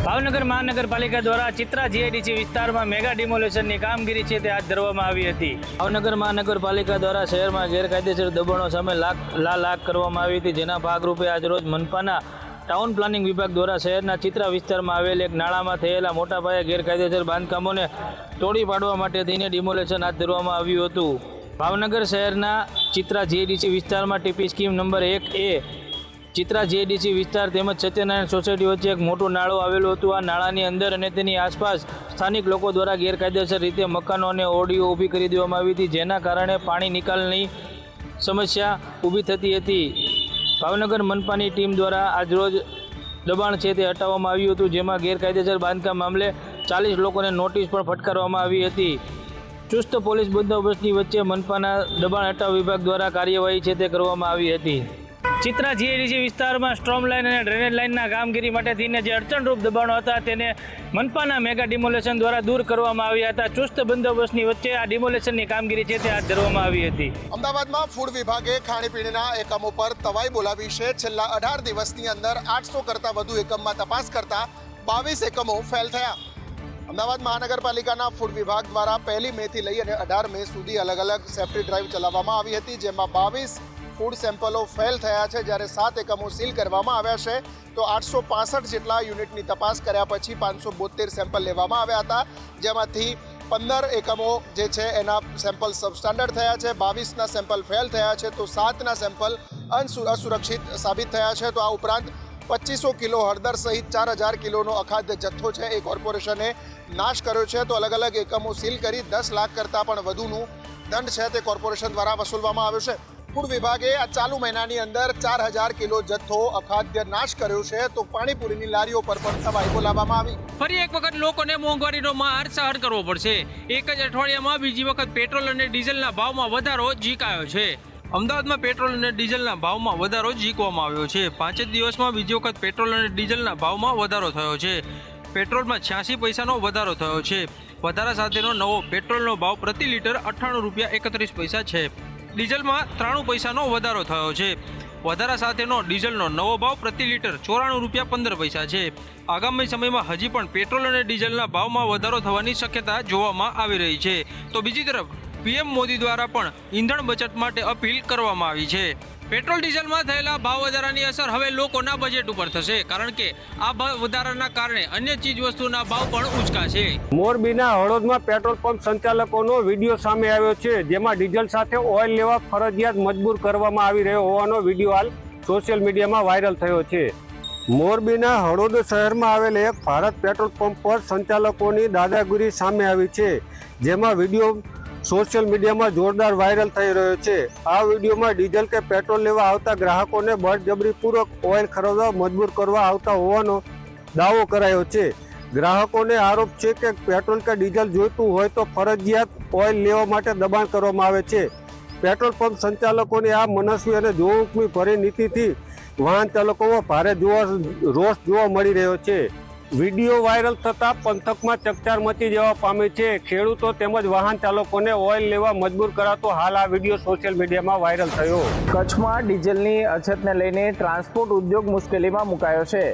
ભાવનગર મહાનગરપાલિકા દ્વારા ચિત્રા જીઆઈડીસી વિસ્તારમાં મેગા ડિમોલેશનની કામગીરી છે તે હાથ ધરવામાં આવી હતી। ભાવનગર મહાનગરપાલિકા દ્વારા શહેરમાં ગેરકાયદેસર દબાણો સામે લાખ કરવામાં આવી હતી, જેના ભાગરૂપે આજરોજ મનપાના ટાઉન પ્લાનિંગ વિભાગ દ્વારા શહેરના ચિત્રા વિસ્તારમાં આવેલ એક નાળામાં થયેલા મોટા પાયે ગેરકાયદેસર બાંધકામોને તોડી પાડવા માટે થઈને ડિમોલેશન હાથ ધરવામાં આવ્યું હતું। ભાવનગર શહેરના ચિત્રા જીઆઈડીસી વિસ્તારમાં TP scheme number 1A Chitra GIDC વિસ્તાર તેમજ સત્યનારાયણ સોસાયટી વચ્ચે એક મોટું નાળું આવેલું હતું। આ નાળાની અંદર અને તેની આસપાસ સ્થાનિક લોકો દ્વારા ગેરકાયદેસર રીતે મકાનો અને ઓરડીઓ ઊભી કરી દેવામાં આવી હતી, જેના કારણે પાણી નિકાલની સમસ્યા ઊભી થતી હતી। ભાવનગર મનપાની ટીમ દ્વારા આજરોજ દબાણ છે તે હટાવવામાં આવ્યું હતું, જેમાં ગેરકાયદેસર બાંધકામ મામલે 40 લોકોને નોટિસ પણ ફટકારવામાં આવી હતી। ચુસ્ત પોલીસ બંદોબસ્તની વચ્ચે મનપાના દબાણ હટાવ વિભાગ દ્વારા કાર્યવાહી છે તે કરવામાં આવી હતી। ચિત્રા જીઆઈડીસી વિસ્તારમાં સ્ટ્રોમ લાઇન અને ડ્રેનેજ લાઇનના કામગીરી માટે થઈને જે અડચણરૂપ દબાણો હતા તેને મનપાના મેગા ડિમોલેશન દ્વારા દૂર કરવામાં આવ્યા હતા। ચુસ્ત બંદોબસ્તની વચ્ચે આ ડિમોલેશનની કામગીરી છે તે હાથ ધરવામાં આવી હતી। અમદાવાદમાં ફૂડ વિભાગે ખાણીપીણીના એકમો પર તવાઈ બોલાવી છે। છેલ્લા 18 દિવસની અંદર 800 કરતાં વધુ એકમમાં તપાસ કરતા 22 એકમો ફેલ થયા। અમદાવાદ મહાનગરપાલિકાના ફૂડ વિભાગ દ્વારા 1 મેથી લઈ અને 18 મે સુધી અલગ અલગ સેફ્ટી ડ્રાઈવ ચલાવવામાં આવી હતી, જેમાં 22 ફૂડ સેમ્પલો ફેલ થયા છે, જ્યારે 7 એકમો સીલ કરવામાં આવ્યા છે। તો 865 જેટલા યુનિટની તપાસ કર્યા પછી 572 સેમ્પલ લેવામાં આવ્યા હતા, જેમાંથી 15 એકમો જે છે એના સેમ્પલ સબસ્ટાન્ડર્ડ થયા છે, 22ના સેમ્પલ ફેલ થયા છે, તો 7ના સેમ્પલ અસુરક્ષિત સાબિત થયા છે। તો આ ઉપરાંત 2500 કિલો હળદર સહિત 4000 કિલોનો અખાદ્ય જથ્થો છે એ કોર્પોરેશને નાશ કર્યો છે। તો અલગ અલગ એકમો સીલ કરી 10 લાખ કરતાં પણ વધુનું દંડ છે તે કોર્પોરેશન દ્વારા વસૂલવામાં આવ્યો છે। ફૂડ વિભાગે આ ચાલુ મહિનાની અંદર 4000 કિલો જથ્થો અખાદ્ય નાશ કર્યો છે। તો પાણીપુરીની લારીઓ પર પણ તવાઈ બોલાવવામાં આવી। ફરી એક વખત લોકોને મોંઘવારીનો માર સહન કરવો પડશે। એક જ અઠવાડિયામાં બીજી વખત પેટ્રોલ અને ડીઝલના ભાવમાં વધારો ઝીકાયો છે। અમદાવાદમાં પેટ્રોલ અને ડીઝલના ભાવમાં વધારો ઝીકવામાં આવ્યો છે। 5 જ દિવસમાં બીજી વખત પેટ્રોલ અને ડીઝલના ભાવમાં વધારો થયો છે। પેટ્રોલમાં 86 પૈસાનો વધારો થયો છે। વધારા સાથેનો નવો પેટ્રોલનો ભાવ પ્રતિ લીટર 98.31 રૂપિયા છે। ડીઝલમાં 93 પૈસાનો વધારો થયો છે। વધારા સાથેનો ડીઝલનો નવો ભાવ પ્રતિ લીટર 94.15 રૂપિયા છે। આગામી સમયમાં હજી પણ પેટ્રોલ અને ડીઝલના ભાવમાં વધારો થવાની શક્યતા જોવામાં આવી રહી છે। તો બીજી તરફ પીએમ મોદી દ્વારા પણ ઈંધણ બચત માટે અપીલ કરવામાં આવી છે। પેટ્રોલ ડીઝલમાં થયેલા ભાવ વધારાની અસર હવે લોકોના બજેટ ઉપર થશે, કારણ કે આ ભાવ વધારાના કારણે અન્ય ચીજ વસ્તુના ભાવ પણ ઉંચકાશે। મોરબીના હળોદમાં પેટ્રોલ પંપ સંચાલકોનો વિડીયો સામે આવ્યો છે, જેમાં ડીઝલ સાથે ઓઇલ લેવા ફરજિયાત મજબૂર કરવામાં આવી રહ્યો હોવાનો વિડીયો હાલ સોશિયલ મીડિયામાં વાયરલ થયો છે। મોરબીના હળોદ શહેરમાં આવેલ એક ભારત પેટ્રોલ પંપ પર સંચાલકોની દાદાગીરી સામે આવી છે, જેમાં વિડીયો સોશિયલ મીડિયામાં જોરદાર વાયરલ થઈ રહ્યો છે। આ વિડીયોમાં ડીઝલ કે પેટ્રોલ લેવા આવતા ગ્રાહકોને બળજબરીપૂર્વક ઓઇલ ખરીદવા મજબૂર કરવા આવતા હોવાનો દાવો કરાયો છે। ગ્રાહકોને આરોપ છે કે પેટ્રોલ કે ડીઝલ જોઈતું હોય તો ફરજિયાત ઓઇલ લેવા માટે દબાણ કરવામાં આવે છે। પેટ્રોલ પંપ સંચાલકોની આ મનસ્વી અને જોખમી ભરી નીતિથી વાહન ચાલકોમાં ભારે રોષ જોવા મળી રહ્યો છે। વિડીયો વાયરલ થતાં પંથકમાં ચકચાર મચી જવા પામી છે। ખેડૂતો તેમજ વાહન ચાલકોને ઓઇલ લેવા મજબૂર કરાતો હાલ આ વિડીયો સોશિયલ મીડિયામાં વાયરલ થયો। કચ્છમાં ડીઝલની અછતને લઈને ટ્રાન્સપોર્ટ ઉદ્યોગ મુશ્કેલીમાં મુકાયો છે।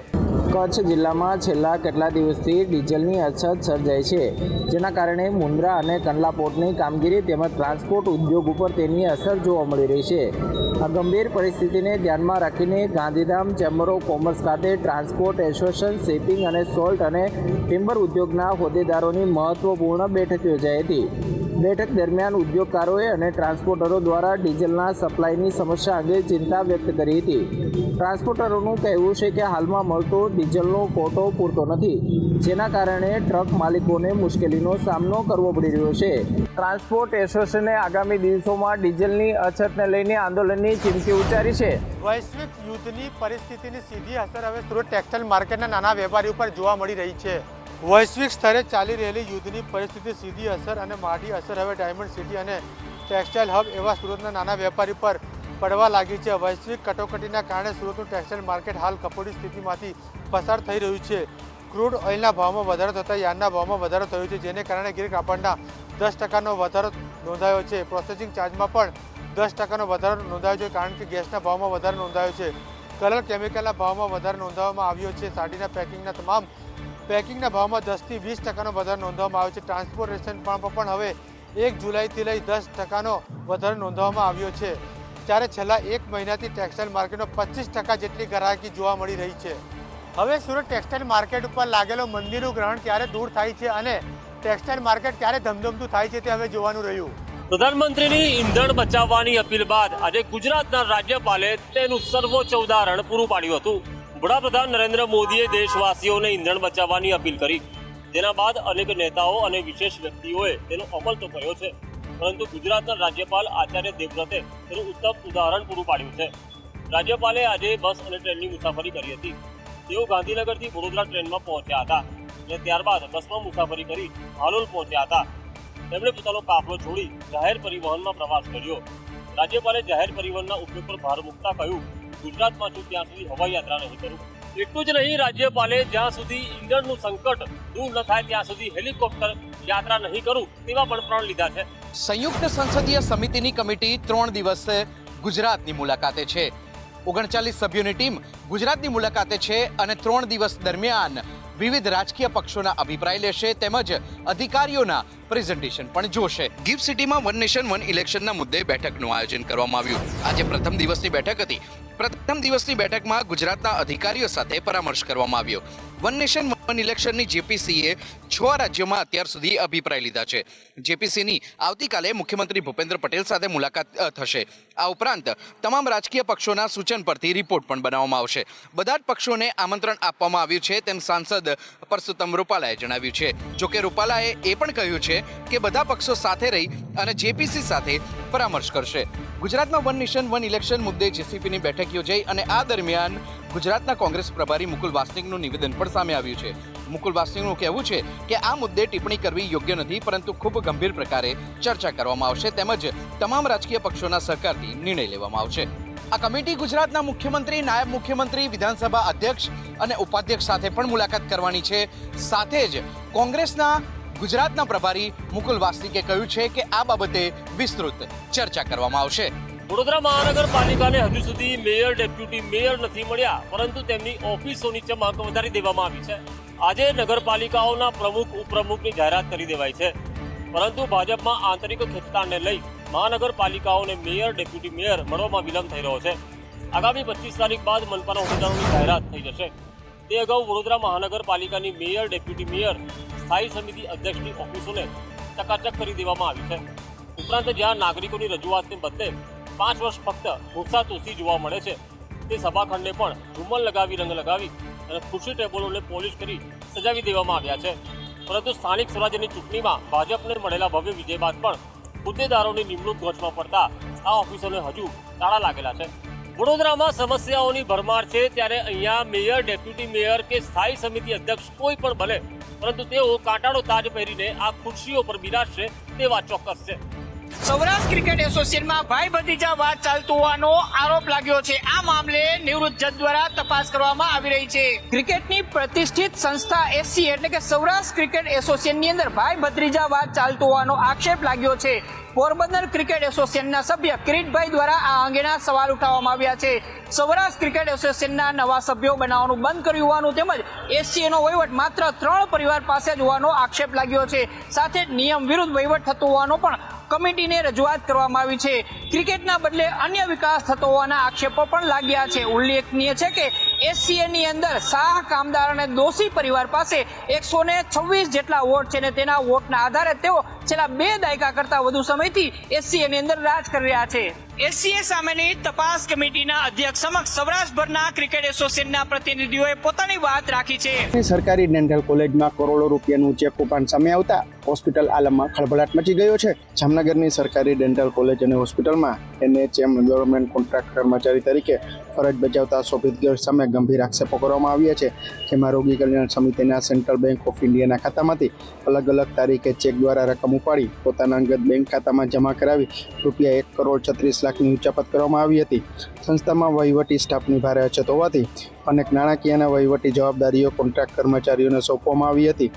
કચ્છ જિલ્લામાં છેલ્લા કેટલા દિવસથી ડીઝલની અછત સર્જાઈ છે, જેના કારણે મુન્દ્રા અને કંડલા પોર્ટની કામગીરી તેમજ ટ્રાન્સપોર્ટ ઉદ્યોગ ઉપર તેની અસર જોવા મળી રહી છે। આ ગંભીર પરિસ્થિતિને ધ્યાનમાં રાખીને ગાંધીધામ ચેમ્બર ઓફ કોમર્સ ખાતે ટ્રાન્સપોર્ટ એસોસિએશન, શિપિંગ અને સોલ્ટ અને ટિમ્બર ઉદ્યોગના હોદ્દેદારોની મહત્વપૂર્ણ બેઠક યોજાઈ હતી। બેઠક દરમિયાન ઉદ્યોગકારોએ અને ટ્રાન્સપોર્ટરો દ્વારા ડીઝલના સપ્લાયની સમસ્યા અંગે ચિંતા વ્યક્ત કરી હતી। ટ્રાન્સપોર્ટરોનું કહેવું છે કે હાલમાં મળતો ડીઝલનો કોટો પૂરતો નથી, જેના કારણે ટ્રક માલિકોને મુશ્કેલીનો સામનો કરવો પડી રહ્યો છે। ટ્રાન્સપોર્ટ એસોસિએશને આગામી દિવસોમાં ડીઝલની અછતને લઈને આંદોલનની ચીમકી ઉચ્ચારી છે। વૈશ્વિક યુદ્ધની પરિસ્થિતિની સીધી અસર હવે સુરત ટેક્સટાઇલ માર્કેટના નાના વેપારી ઉપર જોવા મળી રહી છે। વૈશ્વિક સ્તરે ચાલી રહેલી યુદ્ધની પરિસ્થિતિ સીધી અસર અને માઠી અસર હવે ડાયમંડ સિટી અને ટેક્સટાઇલ હબ એવા સુરતના નાના વેપારી પર પડવા લાગી છે। વૈશ્વિક કટોકટીના કારણે સુરતનું ટેક્સટાઇલ માર્કેટ હાલ કપોડી સ્થિતિમાંથી પસાર થઈ રહ્યું છે। ક્રૂડ ઓઇલના ભાવમાં વધારો થતાં યાર્ડના ભાવમાં વધારો થયો છે, જેને કારણે ગીર કાપડના 10% વધારો નોંધાયો છે। પ્રોસેસિંગ ચાર્જમાં પણ 10% વધારો નોંધાયો છે, કારણ કે ગેસના ભાવમાં વધારો નોંધાયો છે। કલર કેમિકલના ભાવમાં વધારો નોંધાવવામાં આવ્યો છે। સાડીના પેકિંગના તમામ પેકિંગના ભાવમાં 10થી 20% વધારો નોંધવામાં આવ્યો છે. ટ્રાન્સપોર્ટેશન પણ હવે 1 જુલાઈથી લઈ 10% વધારો નોંધવામાં આવ્યો છે. ત્યારે છેલ્લા 1 મહિનાથી ટેક્સટાઇલ માર્કેટમાં 25% જેટલી ગ્રાહકી જોવા મળી રહી છે. હવે સુરત ટેક્સટાઇલ માર્કેટ ઉપર લાગેલો મંદીનું ગ્રહણ ક્યારે દૂર થાય છે અને ટેક્સટાઇલ માર્કેટ ક્યારે ધમધમતું થાય છે તે હવે જોવાનું રહ્યું. પ્રધાનમંત્રીની ઈંધણ બચાવવાની અપીલ બાદ આજે ગુજરાતના રાજ્યપાલે તેનું સર્વોચ્ચ ઉદાહરણ પૂરું પાડ્યું હતું. વડાપ્રધાન નરેન્દ્ર મોદીએ દેશવાસીઓને ઈંધણ બચાવવાની અપીલ કરી. તેના બાદ અનેક નેતાઓ અને વિશેષ વ્યક્તિઓએ તેનો અમલ તો કર્યો છે, પરંતુ ગુજરાતના રાજ્યપાલ આચાર્ય દેવવ્રતે તેનું ઉત્તમ ઉદાહરણ પૂરું પાડ્યું છે. રાજ્યપાલે આજે બસ અને ટ્રેનની મુસાફરી કરી હતી. તેઓ ગાંધીનગરથી વડોદરા ટ્રેનમાં પહોંચ્યા હતા અને ત્યારબાદ બસમાં મુસાફરી કરી હાલોલ પહોંચ્યા હતા. તેમણે પોતાનો કાફલો છોડી જાહેર પરિવહનમાં પ્રવાસ કર્યો. રાજ્યપાલે જાહેર પરિવહનના ઉપયોગ પર ભાર મૂકતા કહ્યું, ગુજરાતમાં છું ત્યાં સુધી હવાઈ યાત્રા નહીં કરું. એટલું જ નહીં, રાજ્યપાલે જ્યાં સુધી ઈંધણનું સંકટ દૂર ન થાય ત્યાં સુધી હેલિકોપ્ટર યાત્રા નહીં કરું તેવા પણ પ્રણ લીધા છે. સંયુક્ત સંસદીય સમિતિની કમિટી 3 દિવસ ગુજરાતની મુલાકાતે છે. 39 સભ્યોની ટીમ ગુજરાતની મુલાકાતે છે અને 3 દિવસ દરમિયાન વિવિધ રાજકીય પક્ષોના અભિપ્રાય લેશે તેમજ અધિકારીઓના પ્રેઝન્ટેશન પણ જોશે. ગિફ્ટ સિટીમાં વન નેશન વન ઇલેક્શનના મુદ્દે બેઠકનું આયોજન કરવામાં આવ્યું. આજે પ્રથમ દિવસની બેઠક હતી. પ્રથમ દિવસની બેઠકમાં ગુજરાતના અધિકારીઓ સાથે પરામર્શ કરવામાં આવ્યો. વન નેશન વન ઇલેક્શનની જેપીસીએ 6 રાજ્યોમાં અત્યાર સુધી અભિપ્રાય લીધા છે. જેપીસીની આવતીકાલે મુખ્યમંત્રી ભૂપેન્દ્ર પટેલ સાથે મુલાકાત થશે. આ ઉપરાંત તમામ રાજકીય પક્ષોના સૂચન પરથી રિપોર્ટ પણ બનાવવામાં આવશે. બધા જ પક્ષોને આમંત્રણ આપવામાં આવ્યું છે તેમ સાંસદ પરસોત્તમ રૂપાલાએ જણાવ્યું છે. જોકે રૂપાલાએ એ પણ કહ્યું છે કે બધા પક્ષો સાથે રહી અને જેપીસી સાથે પરામર્શ કરશે. ગુજરાતમાં વન નેશન વન ઇલેક્શન મુદ્દે જેસીપીની બેઠક યોજાઈ અને આ દરમિયાન ગુજરાતના કોંગ્રેસ પ્રભારી મુકુલ વાસનિકનું નિવેદન પણ સામે આવ્યું છે. મુકુલ વાસનિકનું કહેવું છે કે આ મુદ્દે ટિપ્પણી કરવી યોગ્ય નથી, પરંતુ ખૂબ ગંભીર પ્રકારે ચર્ચા કરવામાં આવશે તેમજ તમામ રાજકીય પક્ષોના સહકારથી નિર્ણય લેવામાં આવશે. આ કમિટી ગુજરાતના મુખ્યમંત્રી, નાયબ મુખ્યમંત્રી, વિધાનસભા અધ્યક્ષ અને ઉપાધ્યક્ષ સાથે પણ મુલાકાત કરવાની છે. સાથે જ કોંગ્રેસના ગુજરાતના પ્રભારી મુકુલ વાસનિકે કહ્યું છે કે આ બાબતે વિસ્તૃત ચર્ચા કરવામાં આવશે. વડોદરા મહાનગરપાલિકાને હજુ સુધી મેયર, ડેપ્યુટી મેયર નથી મળ્યા, પરંતુ તેમની ઓફિસોની ચમક વધારી દેવામાં આવી છે. આજે નગરપાલિકાઓના પ્રમુખ, ઉપપ્રમુખની જાહેરાત કરી દેવાઈ છે, પરંતુ ભાજપમાં આંતરિક ખેંચતાણને લઈ મહાનગરપાલિકાઓને મેયર, ડેપ્યુટી મેયર મળવામાં વિલંબ થઈ રહ્યો છે. આગામી 25 તારીખ બાદ મનપાના હોદ્દેદારોની જાહેરાત થઈ જશે. તે અગાઉ વડોદરા મહાનગરપાલિકાની મેયર, ડેપ્યુટી મેયર, સ્થાયી સમિતિ અધ્યક્ષની ઓફિસોને ચકાચક કરી દેવામાં આવી છે. ઉપરાંત જ્યાં નાગરિકોની રજૂઆતને બદલે 5 વર્ષ ફક્ત ભૂસાતોષી જોવા મળે છે, તે સભાખંડને પણ ઝુમ્મર લગાવી, રંગ લગાવી અને ખુરશી ટેબલોને પોલિશ કરી સજાવી દેવામાં આવ્યા છે. પરંતુ સ્થાનિક સ્વરાજ્યની ચૂંટણીમાં ભાજપને મળેલા ભવ્ય વિજય બાદ પણ હોદ્દેદારોની નિમણૂક ગોચમાં પડતા આ ઓફિસોને હજુ તાળા લાગેલા છે. વડોદરામાં સમસ્યાઓની ભરમાર છે, ત્યારે અહીંયા મેયર, ડેપ્યુટી મેયર કે સ્થાયી સમિતિ અધ્યક્ષ કોઈ પણ ભલે, પરંતુ તેઓ કાંટાળો તાજ પહેરીને આ ખુરશીઓ પર બિરાજશે તે વાત ચોક્કસ છે. સૌરાષ્ટ્ર ક્રિકેટ એસોસિએશનમાં ભાઈ ભત્રીજા વાત ચાલતું હોવાનો આરોપ લાગ્યો છે. આ મામલે નિવૃત્ત જજ દ્વારા તપાસ કરવામાં આવી રહી છે. ક્રિકેટની પ્રતિષ્ઠિત સંસ્થા એસસી એટલે કે સૌરાષ્ટ્ર ક્રિકેટ એસોસિએશનની અંદર ભાઈ ભત્રીજા વાત ચાલતું હોવાનો આક્ષેપ લાગ્યો છે. પોરબંદર ક્રિકેટ એસોસિએશનના સભ્ય કિરીટભાઈ દ્વારા આ અંગેના સવાલ ઉઠાવવામાં આવ્યા છે. સૌરાષ્ટ્ર ક્રિકેટ એસોસિએશનના નવા સભ્યો બનાવવાનું બંધ કર્યું હોવાનું તેમજ એસસીએનો વહીવટ માત્ર 3 પરિવાર પાસે જ હોવાનો આક્ષેપ લાગ્યો છે. સાથે જ નિયમ વિરુદ્ધ વહીવટ થતો હોવાનો પણ કમિટીને રજૂઆત કરવામાં આવી છે. ક્રિકેટના બદલે અન્ય વિકાસ થતો હોવાના આક્ષેપો પણ લાગ્યા છે. ઉલ્લેખનીય છે કે એસસીએની અંદર શાહ, કામદાર અને દોશી પરિવાર પાસે 126 જેટલા વોટ છે અને તેના વોટના આધારે તેઓ છેલ્લા 2 દાયકા કરતા વધુ સમયથી એસસીએની અંદર રાજ કરી રહ્યા છે. એસસીએ સામેની તપાસ કમિટીના અધ્યક્ષ સમક્ષ સૌરાષ્ટ્રભરના ક્રિકેટ એસોસિએશનના પ્રતિનિધિઓએ પોતાની વાત રાખી છે. સરકારી ડેન્ટલ કોલેજમાં કરોડો રૂપિયાનું ચેક કૌભાંડ સામે આવતા હોસ્પિટલ આલમમાં ખળભળાટ મચી ગયો છે. જામનગરની સરકારી ડેન્ટલ કોલેજ અને હોસ્પિટલમાં એનએચએમ ગવર્મેન્ટ કોન્ટ્રાક્ટ કર્મચારી તરીકે ફરજ બજાવતા શોભિત ગર્ગ સામે ગંભીર આક્ષેપો કરવામાં આવ્યા છે. જેમાં રોગી કલ્યાણ સમિતિના સેન્ટ્રલ બેંક ઓફ ઇન્ડિયાના ખાતામાંથી અલગ અલગ તારીખે ચેક દ્વારા રકમ ઉપાડી પોતાના અંગત બેંક ખાતામાં જમા કરાવી રૂપિયા 1,36 લાખની ઉચાપત કરવામાં આવી હતી. સંસ્થામાં વહીવટી સ્ટાફની ભારે અછત હોવાથી અનેક નાણાકીય અને વહીવટી જવાબદારીઓ કોન્ટ્રાક્ટ કર્મચારીઓને સોંપવામાં આવી હતી.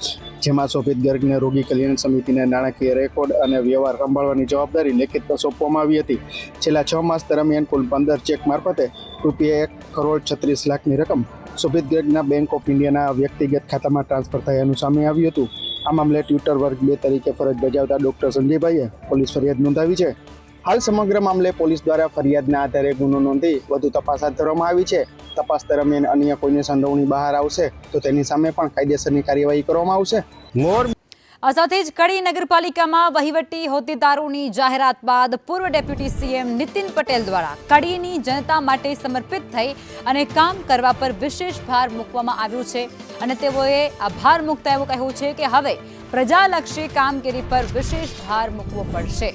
જેમાં શોભિત ગર્ગને રોગી કલ્યાણ સમિતિના નાણાકીય રેકોર્ડ અને વ્યવહાર સંભાળવાની જવાબદારી લેખિતમાં સોંપવામાં આવી હતી. છેલ્લા 6 માસ દરમિયાન કુલ 15 ચેક મારફતે રૂપિયા 1,36 લાખની રકમ શોભિત ગ્રેગના બેંક ઓફ ઇન્ડિયાના વ્યક્તિગત ખાતામાં ટ્રાન્સફર થયાનું સામે આવ્યું હતું. આ મામલે ટ્યુટર વર્ગ 2 તરીકે ફરજ બજાવતા ડોક્ટર સંજયભાઈએ પોલીસ ફરિયાદ નોંધાવી છે. હાલ સમગ્ર મામલે પોલીસ દ્વારા ફરિયાદના આધારે ગુનો નોંધી વધુ તપાસ હાથ ધરવામાં આવી છે. તપાસ દરમિયાન અન્ય કોઈને સંડોવણી બહાર આવશે તો તેની સામે પણ કાયદેસરની કાર્યવાહી કરવામાં આવશે. આ સાથે જ કડી નગરપાલિકામાં વહીવટી હોદ્દેદારોની જાહેરાત બાદ પૂર્વ ડેપ્યુટી સીએમ નીતિન પટેલ દ્વારા કડીની જનતા માટે સમર્પિત થઈ અને કામ કરવા પર વિશેષ ભાર મૂકવામાં આવ્યો છે અને તેઓએ આ ભાર મૂકતા એવું કહ્યું છે કે હવે પ્રજાલક્ષી કામગીરી પર વિશેષ ભાર મૂકવો પડશે.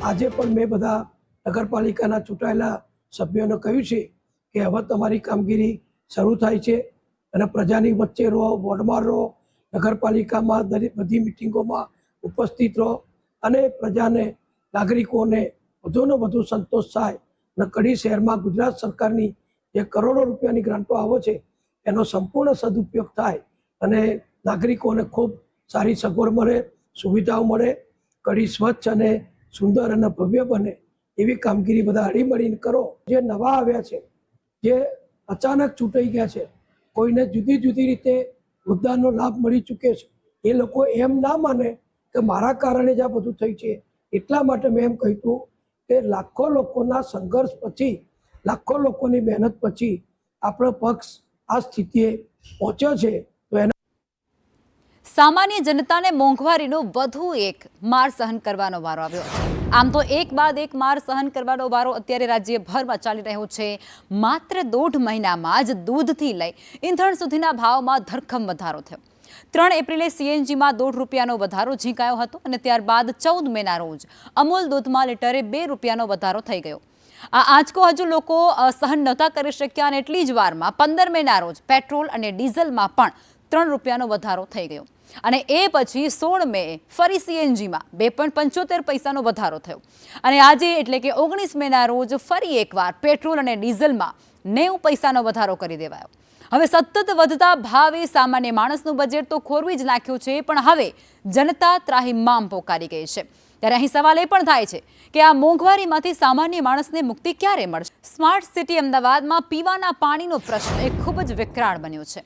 આજે પણ મેં બધા નગરપાલિકાના ચૂંટાયેલા સભ્યોને કહ્યું છે કે હવે તમારી કામગીરી શરૂ થાય છે અને પ્રજાની વચ્ચે રહો, વોર્ડમાં રહો, નગરપાલિકામાં દરેક બધી મિટિંગોમાં ઉપસ્થિત રહો અને પ્રજાને, નાગરિકોને વધુને વધુ સંતોષ થાય અને કડી શહેરમાં ગુજરાત સરકારની જે કરોડો રૂપિયાની ગ્રાન્ટો આવે છે એનો સંપૂર્ણ સદુપયોગ થાય અને નાગરિકોને ખૂબ સારી સગવડ મળે, સુવિધાઓ મળે, કડી સ્વચ્છ અને સુંદર અને ભવ્ય બને એવી કામગીરી બધા હળીમળીને કરો. જે નવા આવ્યા છે, જે અચાનક ચૂંટાઈ ગયા છે, કોઈને જુદી જુદી રીતે હોદ્દાનો લાભ મળી ચૂક્યો છે, એ લોકો એમ ના માને કે મારા કારણે જ આ બધું થયું છે. એટલા માટે મેં એમ કહ્યું કે લાખો લોકોના સંઘર્ષ પછી, લાખો લોકોની મહેનત પછી આપણો પક્ષ આ સ્થિતિએ પહોંચ્યો છે. તો એના સામાન્ય જનતાને મોંઘવારીનો વધુ એક માર સહન કરવાનો વારો આવ્યો. આમ તો એક બાદ એક માર સહન કરવાનો વારો અત્યારે રાજ્યભરમાં ચાલી રહ્યો છે. માત્ર 1.5 મહિનામાં જ દૂધથી લઈ ઈંધણ સુધીના ભાવમાં ધરખમ વધારો થયો. 3 એપ્રિલે સીએનજીમાં ₹1.5નો વધારો ઝીંકાયો હતો અને ત્યારબાદ 14 મેના રોજ અમૂલ દૂધમાં લીટરે ₹2નો વધારો થઈ ગયો. આ આંચકો હજુ લોકો સહન નહોતા કરી શક્યા અને એટલી જ વારમાં 15 મેના રોજ પેટ્રોલ અને ડીઝલમાં પણ ₹3નો વધારો થઈ ગયો અને એ પછી 16 મે ફરી સીએનજીમાં 2.75 વધારો થયો અને આજે એટલે કે 19 મેના રોજ ફરી એકવાર પેટ્રોલ અને ડીઝલમાં 90 વધારો કરી દેવાયો. હવે સતત વધતા ભાવે સામાન્ય માણસનું બજેટ તો ખોરવી જ નાખ્યું છે, પણ હવે જનતા ત્રાહિમામ પોકારી ગઈ છે. ત્યારે અહીં સવાલ એ પણ થાય છે કે આ મોંઘવારીમાંથી સામાન્ય માણસને મુક્તિ ક્યારે મળશે? સ્માર્ટ સિટી અમદાવાદમાં પીવાના પાણીનો પ્રશ્ન એ ખૂબ જ વિકરાળ બન્યો છે.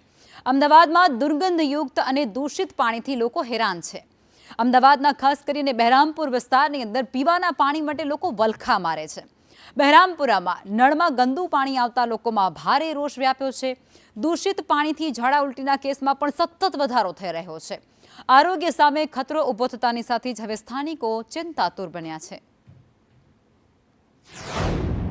અમદાવાદમાં દુર્ગંધયુક્ત અને દૂષિત પાણીથી લોકો હેરાન છે. અમદાવાદના ખાસ કરીને બહેરામપુર વિસ્તારની અંદર પીવાના પાણી માટે લોકો વલખા મારે છે. બહેરામપુરામાં નળમાં ગંદુ પાણી આવતા લોકોમાં ભારે રોષ વ્યાપ્યો છે. દૂષિત પાણીથી ઝાડા ઉલટીના કેસમાં પણ સતત વધારો થઈ રહ્યો છે. આરોગ્ય સામે ખતરો ઊભો થતાની સાથે જ હવે સ્થાનિકો ચિંતાતુર બન્યા છે.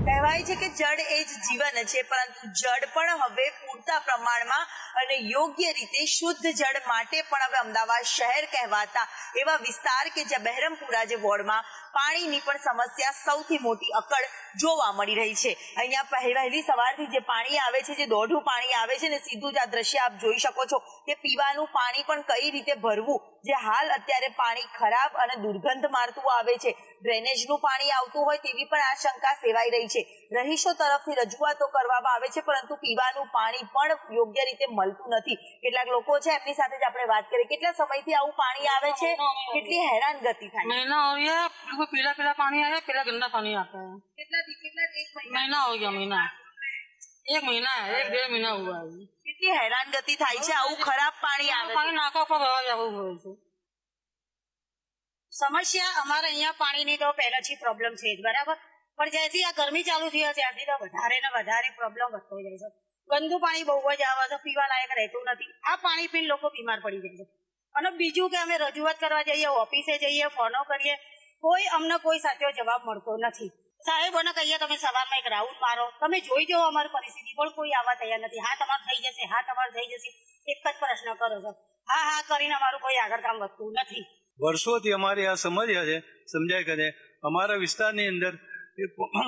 કહેવાય છે કે જળ એ જ જીવન છે, પરંતુ જળ પણ હવે પૂરતા પ્રમાણમાં અને યોગ્ય રીતે શુદ્ધ જળ માટે પણ હવે અમદાવાદ શહેર કહેવાતા એવા વિસ્તાર કે જ્યાં બહેરમપુરા જે વોર્ડમાં પાણીની પણ સમસ્યા સૌથી મોટી અકળ જોવા મળી રહી છે. અહીંયા વહેલી સવારથી જે પાણી આવે છે, જે દોઢું પાણી આવે છે ને સીધું જ આ દ્રશ્ય આપ જોઈ શકો છો કે પીવાનું પાણી પણ કઈ રીતે ભરવું, જે હાલ અત્યારે પાણી ખરાબ અને દુર્ગંધ મારતું આવે છે, ડ્રેનેજનું પાણી આવતું હોય તેવી પણ આશંકા સેવાઈ રહી છે. રહીશો તરફથી રજૂઆતો કરવામાં આવે છે, પરંતુ પીવાનું પાણી પણ યોગ્ય રીતે મળતું નથી. કેટલાક લોકો છે, એમની સાથે જ આપણે વાત કરીએ. કેટલા સમયથી આવું પાણી આવે છે, કેટલી હેરાનગતિ થાય? महीना हो गया, पीला पीला पानी आया, पीला गंदा पानी आता है. महीना हो गया, महीना 1 महीना है, 1-1.5 महीना हुआ है. કેટલી હેરાનગતિ થાય છે આવું ખરાબ પાણી આવે? પાણી નાકા પર ભરવા જવું હોય છે. સમસ્યા અમારે અહીંયા પાણીની તો પહેલાથી પ્રોબ્લેમ છે જ, બરાબર, પણ જ્યાંથી આ ગરમી ચાલુ થઈ ત્યારથી તો વધારે ને વધારે પ્રોબ્લેમ વધતો જાય છે. ગંદુ પાણી બહુ જ આવે છે, પીવા લાયક રહેતું નથી. આ પાણી પીને લોકો બીમાર પડી જાય છે. અને બીજું કે અમે રજૂઆત કરવા જઈએ, ઓફિસે જઈએ, ફોનો કરીએ, અમને કોઈ સાચો જવાબ મળતો નથી. સાહેબોને કહીએ તમે સવારમાં એક રાઉન્ડ મારો, તમે જોઈ જાઓ અમારી પરિસ્થિતિ, પણ કોઈ આવવા તૈયાર નથી. હા તમારું થઈ જશે, હા તમારું થઈ જશે, એક જ પ્રશ્ન કરો છો. હા હા કરીને અમારું કોઈ આગળ કામ વધતું નથી. વર્ષોથી અમારી આ સમસ્યા છે, સમજાય કરે અમારા વિસ્તારની અંદર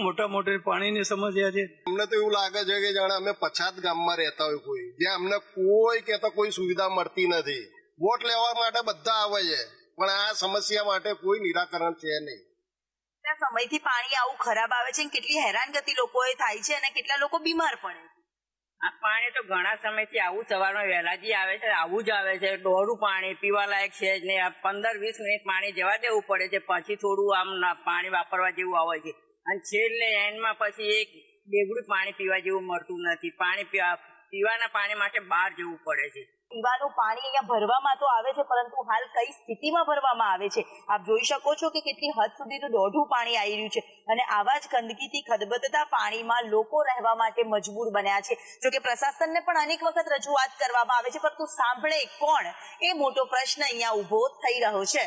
મોટા મોટી પાણીની સમસ્યા છે. અમને તો એવું લાગે છે કે જાણે અમે પછાત ગામમાં રહેતા હોય કોઈ, જ્યાં અમને કોઈ કહેતા કોઈ સુવિધા મળતી નથી. વોટ લેવા માટે બધા આવે છે, પણ આ સમસ્યા માટે કોઈ નિરાકરણ છે નહીં. કેટલા સમયથી પાણી આવું ખરાબ આવે છે, કેટલી હેરાનગતિ લોકોએ થાય છે અને કેટલા લોકો બીમાર પડે? આ પાણી તો ઘણા સમયથી આવું સવારમાં વહેલાથી આવે છે, આવું જ આવે છે. દોઢું પાણી પીવા લાયક છે જ નહીં. 15-20 મિનિટ પાણી જવા દેવું પડે છે, પછી થોડું આમ પાણી વાપરવા જેવું આવે છે અને છેલ્લે એન્ડમાં પછી બેગડું પાણી પીવા જેવું મળતું નથી. પીવાના પાણી માટે બહાર જવું પડે છે. પીવાનું પાણી અહીંયા ભરવામાં તો આવે છે, પરંતુ હાલ કઈ સ્થિતિમાં ભરવામાં આવે છે આપ જોઈ શકો છો કે કેટલી હદ સુધીનું દોઢું પાણી આવી રહ્યું છે અને આવા જ ગંદકીથી ખદબદતા પાણીમાં લોકો રહેવા માટે મજબૂર બન્યા છે. જોકે પ્રશાસનને પણ અનેક વખત રજૂઆત કરવામાં આવે છે, પરંતુ સાંભળે કોણ એ મોટો પ્રશ્ન અહીંયા ઉભો થઈ રહ્યો છે.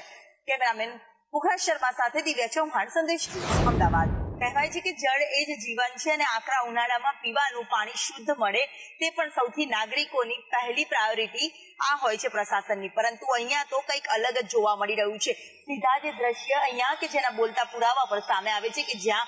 કેમેરામેન પુખરાજ શર્મા સાથે દિવ્યા ચૌહાણ, સંદેશ અમદાવાદ. કહેવાય છે કે જળ એ જ જીવન છે અને આકરા ઉનાળામાં પીવાનું પાણી શુદ્ધ મળે તે પણ સૌથી નાગરિકોની પહેલી પ્રાયોરિટી આ હોય છે પ્રશાસનની. પરંતુ અહીંયા તો કંઈક અલગ જ જોવા મળી રહ્યું છે. સીધા જે દ્રશ્ય અહીંયા કે જેના બોલતા પુરાવા પર સામે આવે છે કે જ્યાં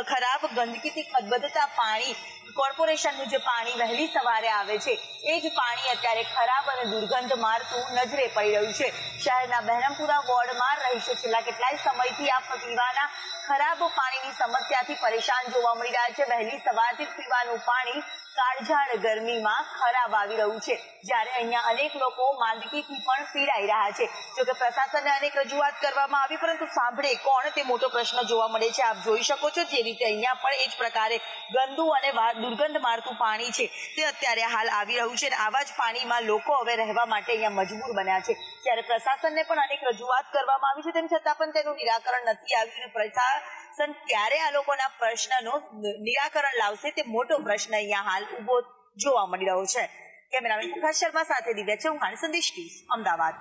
ખરાબ ગંદકીથી ખદબદતા પાણી, કોર્પોરેશનનું જે પાણી વહેલી સવારે આવે છે એ જ પાણી અત્યારે ખરાબ અને દુર્ગંધ મારતું નજરે પડી રહ્યું છે. શહેરના બહેરમપુરા વોર્ડમાં રહીશો છેલ્લા કેટલાય સમયથી આ પીવાના ખરાબ પાણીની સમસ્યાથી પરેશાન જોવા મળી રહ્યા છે. વહેલી સવારથી પીવાનું પાણી કાળઝાળ ગરમીમાં ખરાબ આવી રહ્યું છે, જ્યારે અહીંયા અનેક લોકો માંદગીથી પણ પીડાઈ રહ્યા છે. જોકે પ્રશાસનને અનેક રજૂઆત કરવામાં આવી, પરંતુ સાંભળે કોણ તે મોટો પ્રશ્ન જોવા મળે છે. આપ જોઈ શકો છો જે રીતે અહીંયા પણ એ જ પ્રકારે ગંદુ અને દુર્ગંધ મારતું પાણી છે તે અત્યારે હાલ આવી રહ્યું છે અને આવા જ પાણીમાં લોકો હવે રહેવા માટે અહીંયા મજબૂર બન્યા છે. જ્યારે પ્રશાસનને પણ અનેક રજૂઆત કરવામાં આવી છે, તેમ છતાં પણ તેનું નિરાકરણ નથી આવ્યું. પ્રશાસન ક્યારે આ લોકોના પ્રશ્નનું નિરાકરણ લાવશે તે મોટો પ્રશ્ન અહીંયા હાલ ઉભો જોવા મળી રહ્યો છે. કેમેરામેન પુખરાજ શર્મા સાથે દિવ્યા ચૌહાણ, સંદેશ ન્યૂઝ, અમદાવાદ.